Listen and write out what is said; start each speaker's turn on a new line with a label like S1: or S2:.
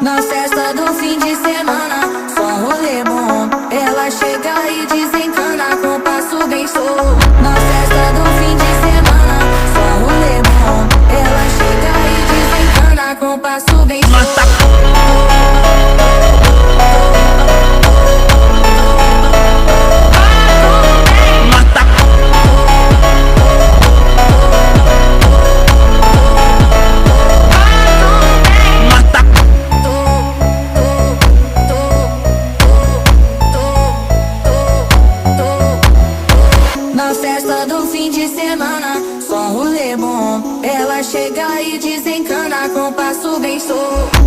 S1: Na festa do fim de semana, só rolê bom. Ela chega e desencana com passo bem solto. Na festa do fim de semana, só rolê bom. Ela chega e desencana com passo bem solto. Na festa do fim de semana, só rolê bom. Ela chega e desencana com passo bem solto.